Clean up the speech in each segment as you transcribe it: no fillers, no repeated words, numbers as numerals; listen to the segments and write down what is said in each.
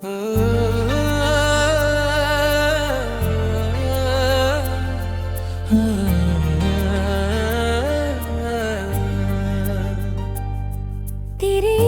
तेरे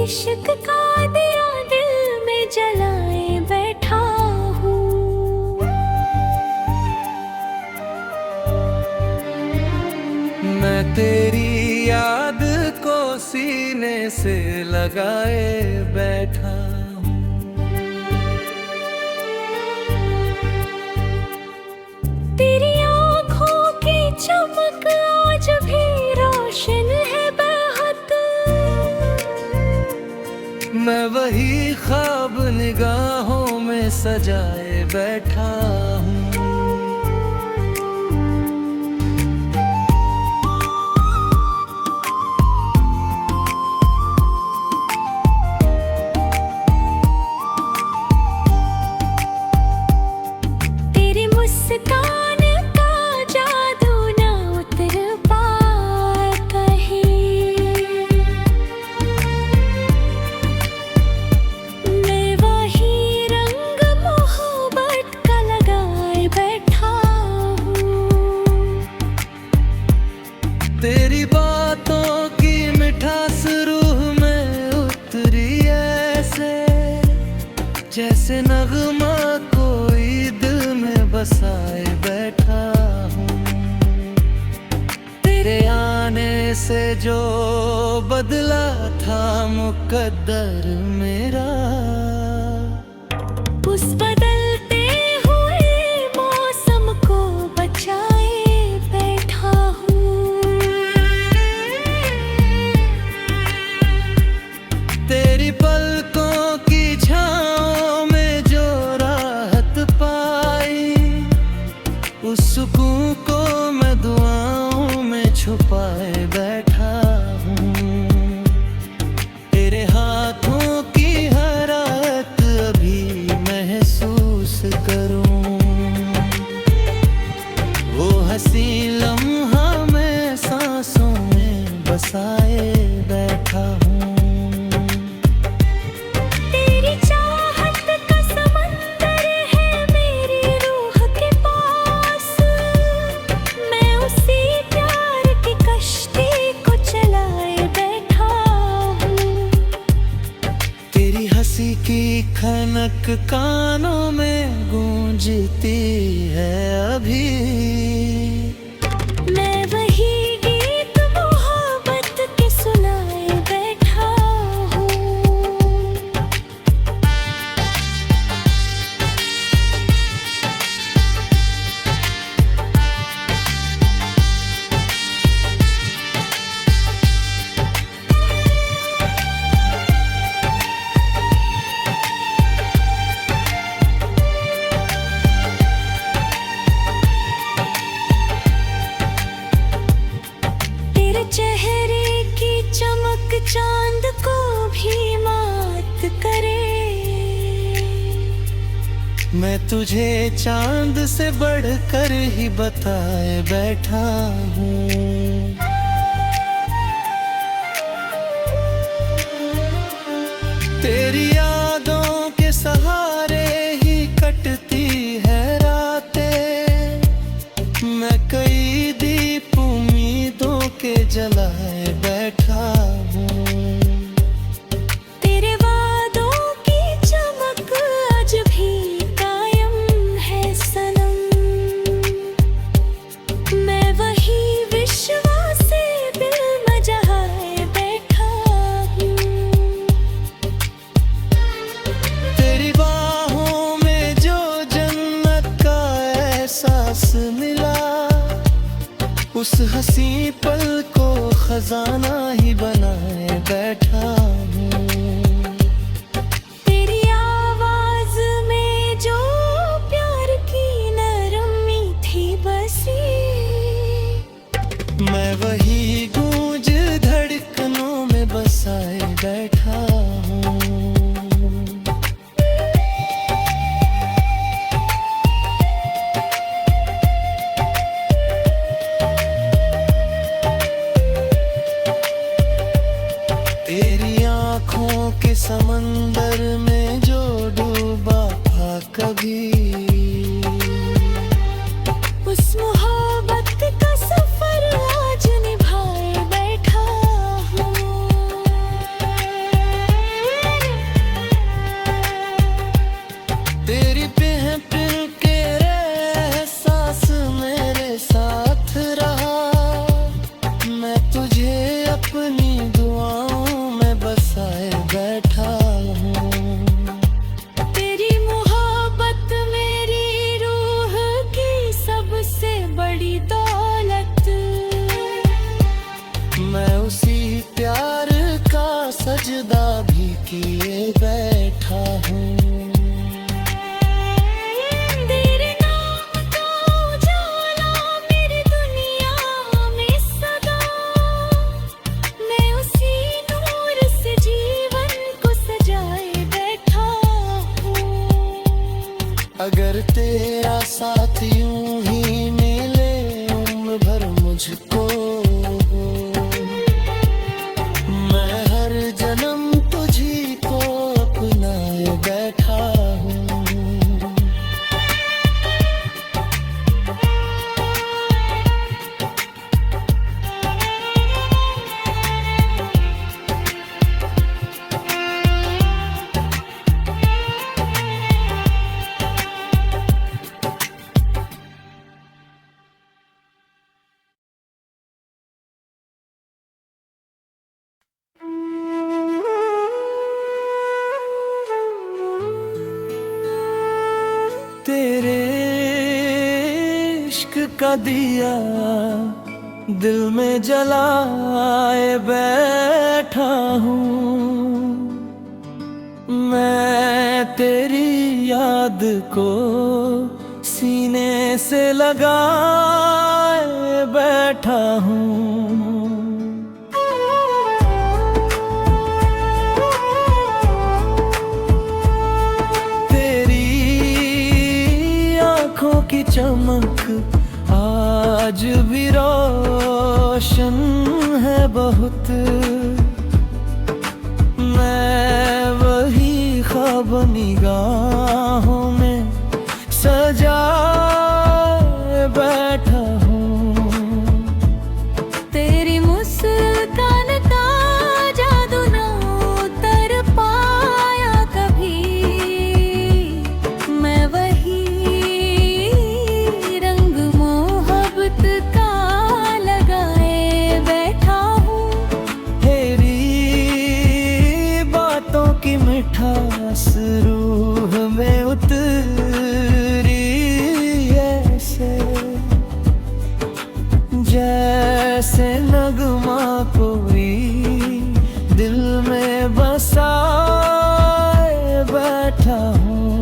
इश्क का दिया दिल में जलाए बैठा हूँ। मैं तेरी याद को सीने से लगाए बैठा हूँ। तेरी आँखों की चमक आज भी रोशन है बहुत। मैं वही ख्वाब निगाहों में सजाए बैठा हूँ। तेरी मुस्कान का जादू ना उतर पाए कहीं। मैं वही रंग मोहब्बत का लगाए बैठा हूँ। तेरी बातों की मिठास रूह में उतरी ऐसे, जैसे नगमा कोई दिल में बसाए बैठा हूँ। तेरे आने से जो बदला था मुकद्दर मेरा, उस बदलते हुए मौसम को बचाए बैठा हूँ। तेरी पलकों की छाँव में जो राहत पाई, उस सुकून को मैं दुआओं में छुपाए बैठा हूँ। तेरे हाथों की हरारत अभी महसूस करूँ, वो हंसी लम्हा मैं सांसों में बसाए बैठा हूँ। तेरी चाहत का समंदर है मेरी रूह के पास। मैं उसी प्यार की कश्ती को चलाए बैठा हूँ। तेरी हंसी की खनक कानों में गूंजती है अभी। मैं वही गीत मोहब्बत के सुनाए बैठा हूँ। तेरे चेहरे की चमक चांद को भी मात करे। मैं तुझे चांद से बढ़कर ही बताए बैठा हूँ। तेरी यादों के सहारे ही कटती है रातें। मैं कई दीप उम्मीदों के जलाए बैठा हूँ। तेरे वादों की चमक आज भी कायम है सनम। मैं वही विश्वास से दिल में जहाए बैठा हूँ। तेरी बाहों में जो जन्नत का एहसास मिला, उस हंसी पल को खजाना ही बनाए बैठा हूँ। तेरी आवाज में जो प्यार की नरमी थी बसी। मैं वही गूंज धड़कनों में बसाए बैठा हूँ। तेरी आँखों के समंदर में जो डूबा तुझे अपनी दुआओं में बसाए बैठा हूँ। तेरी मोहब्बत मेरी रूह की सबसे बड़ी दौलत। मैं उसी प्यार का सजदा भी किए बैठा हूँ। तेरे नाम का उजाला मेरी दुनिया में सदा। मैं उसी नूर से जीवन को सजाए बैठा हूँ। अगर तेरा साथ यूं ही मिले उम्र भर मुझको, मैं हर जन्म तुझी को अपनाए बैठा हूँ। तेरे इश्क का दिया दिल में जलाए बैठा हूँ। मैं तेरी याद को सीने से लगाए बैठा हूँ। आँखों की चमक आज भी रोशन है बहुत। मैं वही ख्वाब निगाहों में सजाए बैठा हूँ। तेरी मुस्कान का जादू ना उतर पाया कभी। मैं वही रंग मोहब्बत का लगाए बैठा हूँ। तेरी बातों की मिठास रूह में उतरी ऐसे, जैसे नगमा कोई दिल में बसाए बैठा हूँ।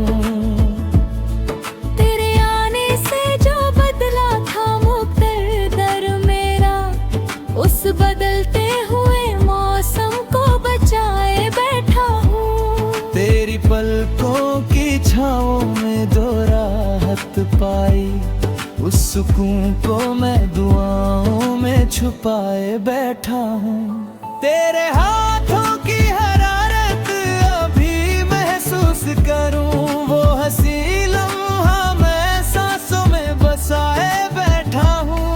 तेरे आने से जो बदला था मुक़द्दर मेरा, उस बदलते हुए मौसम को बचाए बैठा हूँ। तेरी पलकों की छाँवों में दो राहत पाई, उस सुकून को मैं दुआओं में छुपाए बैठा हूँ। तेरे हाथों की हरारत अभी महसूस करूँ, वो हंसी लम्हा मैं सांसों में बसाए बैठा हूँ।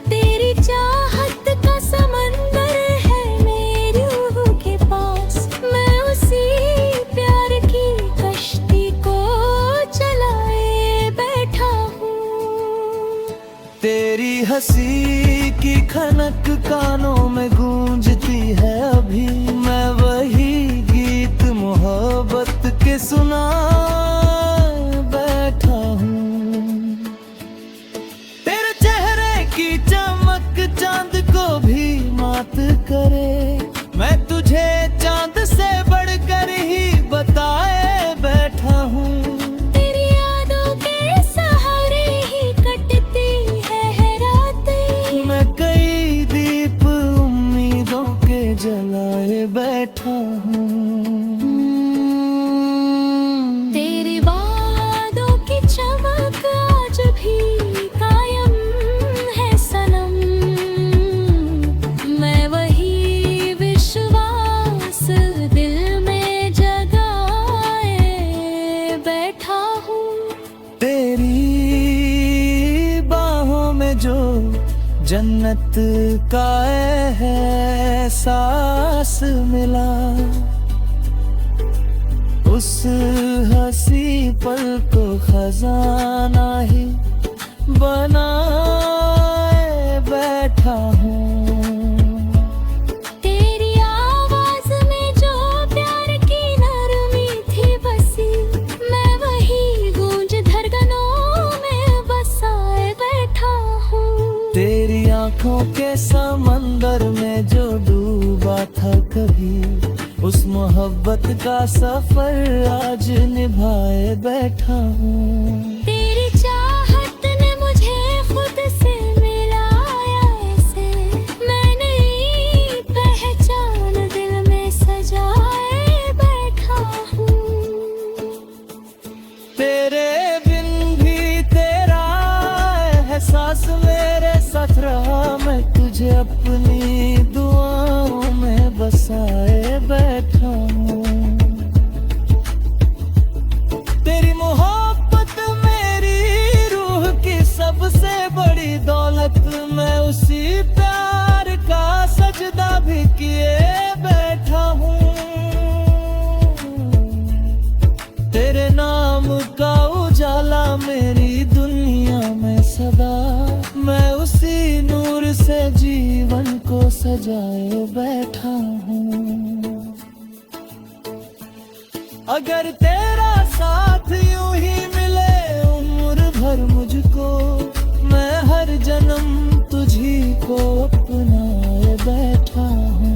तेरी चाहत का समंदर है मेरी रूह के पास। मैं उसी प्यार की कश्ती को चलाए बैठा हूँ। तेरी हंसी की खनक कानों में गूंजती है अभी। मैं वही गीत मोहब्बत के सुना बैठा हूँ। तेरे चेहरे की चमक चांद को भी मात करे। मैं तुझे चांद से बढ़कर ही बताए बैठा हूँ। तेरी यादों के सहारे ही कटती है रातें। मैं कई दीप उम्मीदों के जलाए बैठा हूँ। तेरी वादों की चमक आज भी कायम है सनम। मैं वही विश्वास दिल में जगाए बैठा हूँ। तेरी बाहों में जो जन्नत का एहसास मिला, उस हंसी पल को खजाना ही बनाए बैठा हूँ। तेरी आवाज में जो प्यार की नरमी थी बसी, मैं वही गूंज धड़कनों में बसाए बैठा हूँ। तेरी आंखों के समंदर में जो डूबा था कभी, उस मोहब्बत का सफर आज निभाए बैठा हूँ। तेरी चाहत ने मुझे खुद से मिलाया ऐसे, मैंने नई पहचान दिल में सजाए बैठा हूँ। तेरे बिन भी तेरा एहसास मेरे साथ रहा, मैं तुझे अपनी दुआओं में बसाए बैठा हूँ। तेरी मोहब्बत मेरी रूह की सबसे बड़ी दौलत, मैं उसी प्यार का सजदा भी किए बैठा हूँ। तेरे नाम का उजाला मेरी दुनिया में सदा, मैं उसी नूर से जीवन को सजाए बैठा हूँ। अगर तेरा साथ यूं ही मिले उम्र भर मुझको, मैं हर जन्म तुझी को अपनाए बैठा हूँ।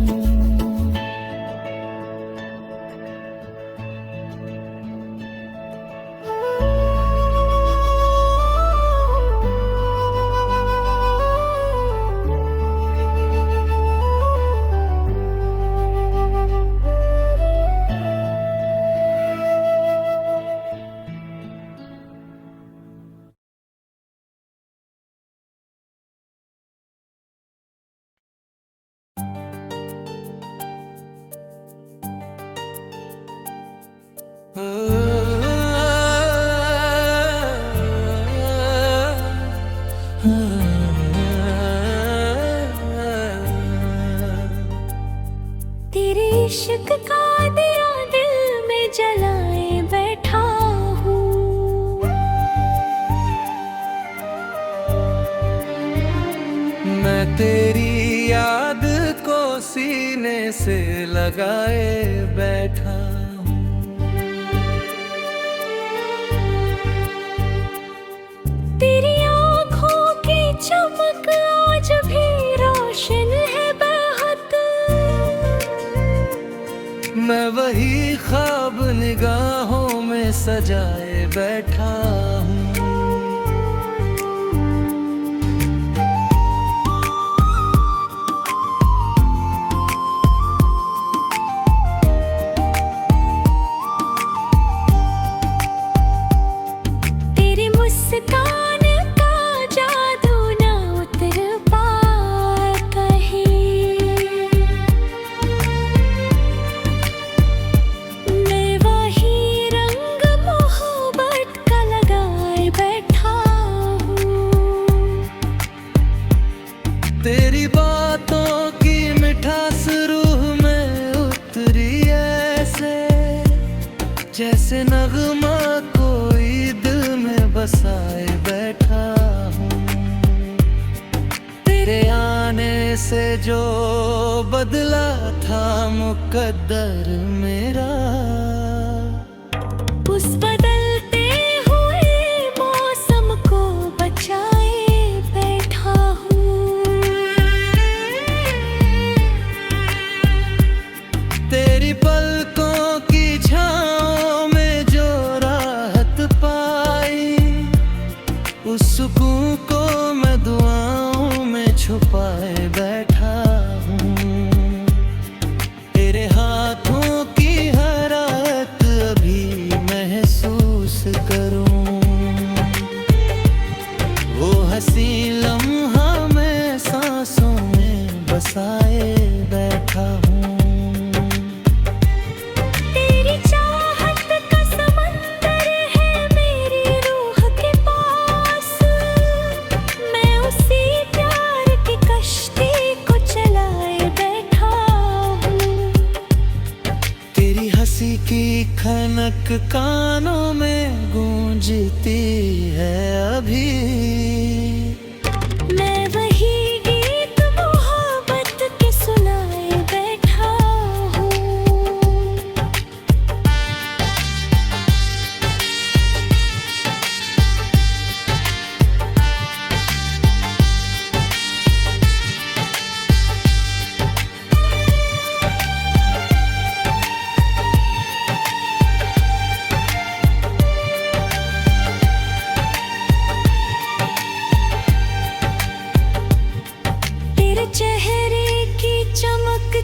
तेरे इश्क का दिया दिल में जलाए बैठा हूँ। मैं तेरी याद को सीने से लगाए बैठा हूँ। तेरी आँखों की चमक आज भी रोशन है बहुत, मैं वही ख्वाब निगाहों में सजाए बैठा हूँ। तेरी मुस्कान का जादू ना उतर पाए कहीं, मैं वही रंग मोहब्बत का लगाए बैठा हूँ। तेरी बातों की मिठास रूह में उतरी ऐसे, जैसे नगमा कोई दिल में बसाए बैठा हूँ। तेरे आने से जो बदला था मुकद्दर मेरा, उस बदलते हुए मौसम को बचाए बैठा हूँ। तेरी पलकों की छाँव में जो राहत पाई, उस सुकून को मैं दुआओं में छुपाए बैठा हूँ। तेरे हाथों की हरारत अभी महसूस करूँ, वो हंसी लम्हा मैं सांसों में बसाए बैठा हूँ। तेरी चाहत का समंदर है मेरी रूह के पास, मैं उसी प्यार की कश्ती को चलाए बैठा हूँ। तेरी हंसी की खनक कानों में गूंजती है अभी, मैं वही गीत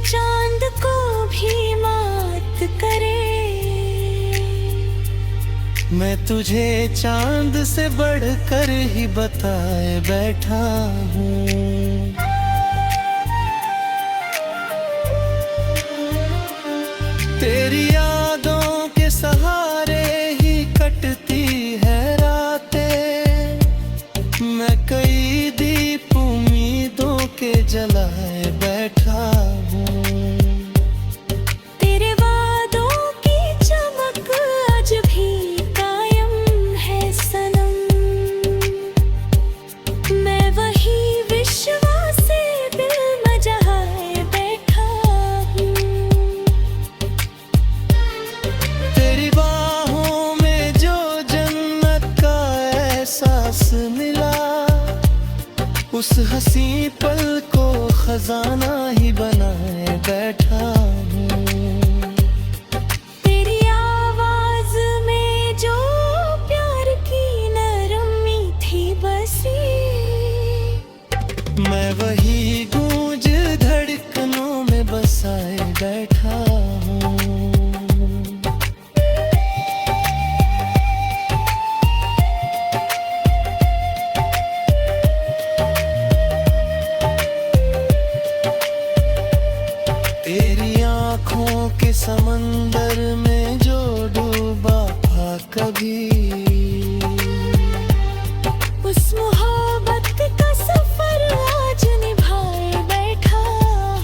चांद को भी मात करे। मैं तुझे चांद से बढ़कर ही बताए बैठा हूँ। तेरी यादों के सहारे ही कटती है रातें। मैं कई दीप उम्मीदों के जलाए बैठा हूँ। तेरे वादों की चमक आज भी कायम है सनम। मैं वही विश्वास से दिल में जहाए बैठा हूँ। तेरी बाहों में जो जन्नत का एहसास मिला, उस हंसी पल को खजाना ही बनाए बैठा हूँ। तेरी आवाज में जो प्यार की नरमी थी बसी, मैं वही गूंज धड़कनों में बसाए बैठा हूँ। तेरी आँखों के समंदर में जो डूबा था कभी, उस मोहब्बत का सफर आज निभाए बैठा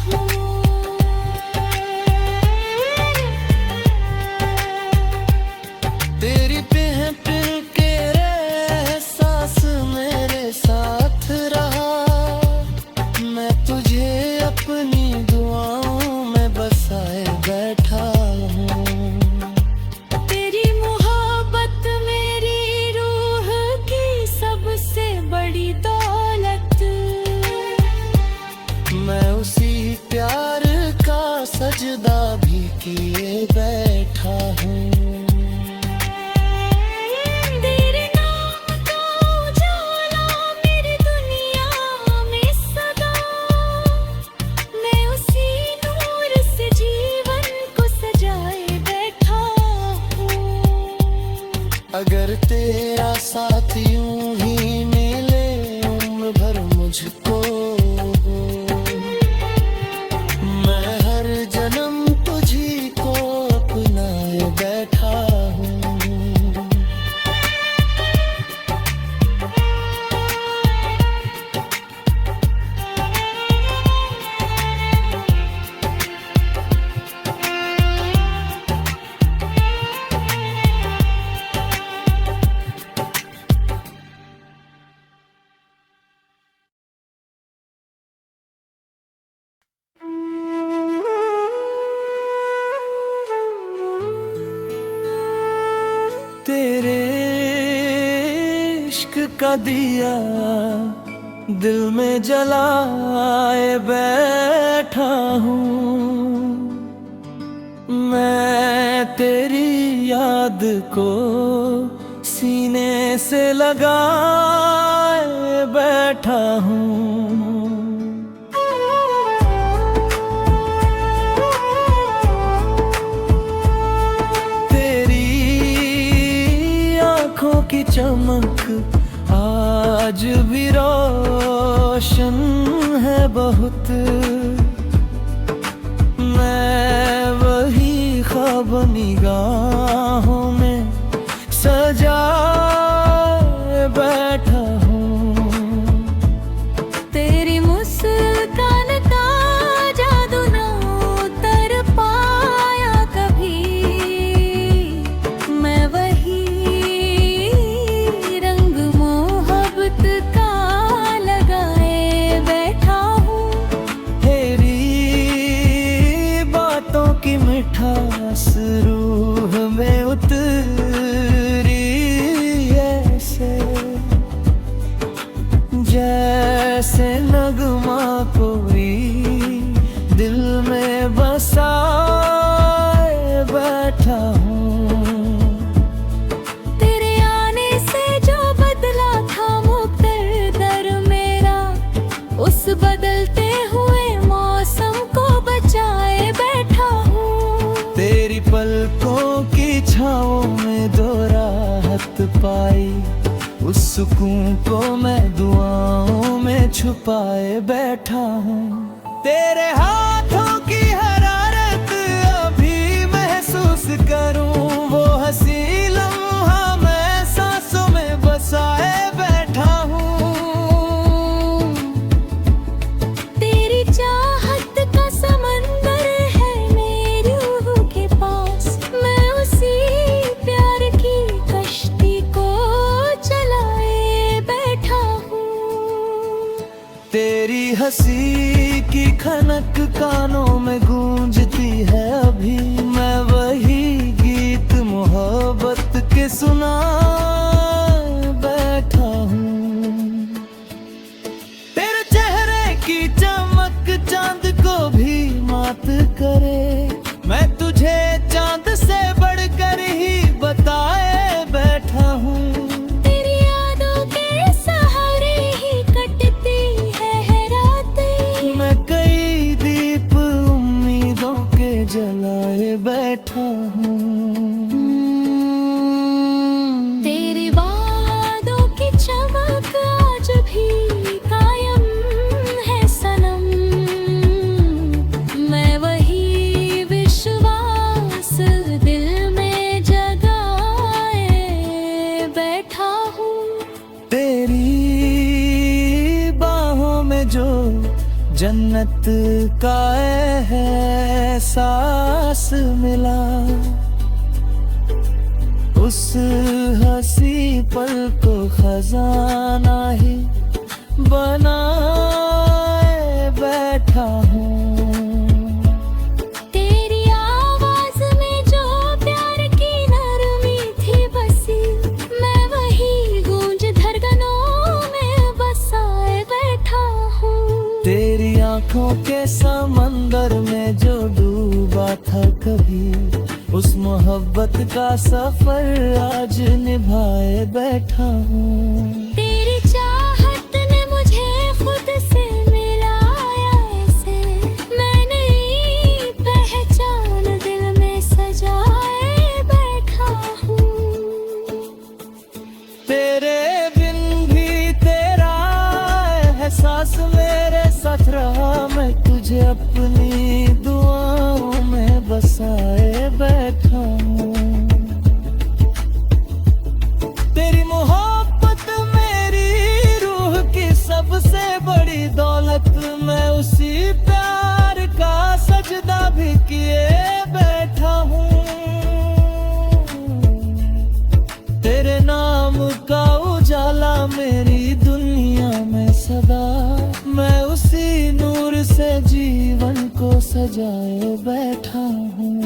हूँ। तेरी महफिल के एहसास मेरे साथ रहा। मैं तुझे अपनी दुआओं में बसाए बैठा हूँ। तेरी मोहब्बत मेरी रूह की सबसे बड़ी दौलत। मैं उसी प्यार का सजदा भी किए बैठा हूँ। तेरे नाम का उजाला मेरी दुनिया में सदा। मैं उसी नूर से जीवन को सजाए बैठा हूँ। अगर तेरा साथ यूं ही मिले उम्र भर मुझको, मैं हर जन्म तुझी को अपनाए बैठा हूँ। तेरे इश्क का दिया दिल में जलाए बैठा हूँ। मैं तेरी याद को सीने से लगाए बैठा हूँ। की चमक आज भी रोशन है बहुत। मैं वही ख्वाब निगाहों में सजाए बैठा हूँ। तेरी मुस्कान का जादू ना उतर पाया कभी। मैं वही रंग मोहब्बत का लगाए बैठा हूँ। तेरी बातों की मिठास रूह में उतरी ऐसे, जैसे नगमा कोई दिल में बसाए बैठा हूँ। तेरे आने से जो बदला था मुकद्दर मेरा, उस बदलते हुए मौसम को बचा पाई, उस सुकून को मैं दुआओं में छुपाए बैठा हूँ। तेरे हाथों की हरारत अभी महसूस करूँ, वो हंसी लम्हा मैं सांसों में बसाए बैठा हूँ। तेरी चाहत का समंदर है मेरी रूह के पास, मैं उसी प्यार की कश्ती को चलाए बैठा हूँ। तेरी हंसी की खनक कानों में गूंजती है अभी, मैं वही गीत मोहब्बत के सुना बैठा हूँ। तेरे चेहरे की चमक चांद को भी मात करे, मैं तुझे चांद से बढ़कर ही बताए बैठा हूँ। तेरी यादों के सहारे ही कटती है रातें, मैं कई दीप उम्मीदों के जलाए बैठा हूँ। तेरे वादों की चमक आज भी कायम है सनम, मैं वही विश्वास दिल में जगाए बैठा हूँ। तेरी बाहों में जो जन्नत का एहसास मिला, उस हंसी पल को खजाना ही बनाए बैठा हूँ। तेरी आवाज में जो प्यार की नरमी थी बसी, मैं वही गूंज धड़कनों में बसाए बैठा हूँ। तेरी आंखों के समंदर में जो डूबा था कभी, उस मोहब्बत का सफर आज निभाए बैठा हूँ। तेरी चाहत ने मुझे खुद से मिलाया ऐसे, मैं नई पहचान दिल में सजाए बैठा हूँ। तेरे बिन भी तेरा एहसास मेरे साथ रहा, मैं तुझे अपनी दुआओं में बसाए बैठा हूँ। तेरी मोहब्बत मेरी रूह की सबसे बड़ी दौलत, मैं उसी प्यार का सजदा भी किए बैठा हूँ। तेरे नाम का उजाला मेरी दुनिया में सदा, मैं उसी नूर से जीवन को सजाए बैठा हूँ।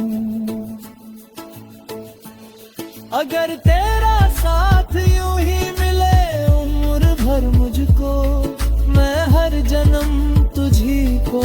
अगर तेरा साथ यूं ही मिले उम्र भर मुझको, मैं हर जन्म तुझी को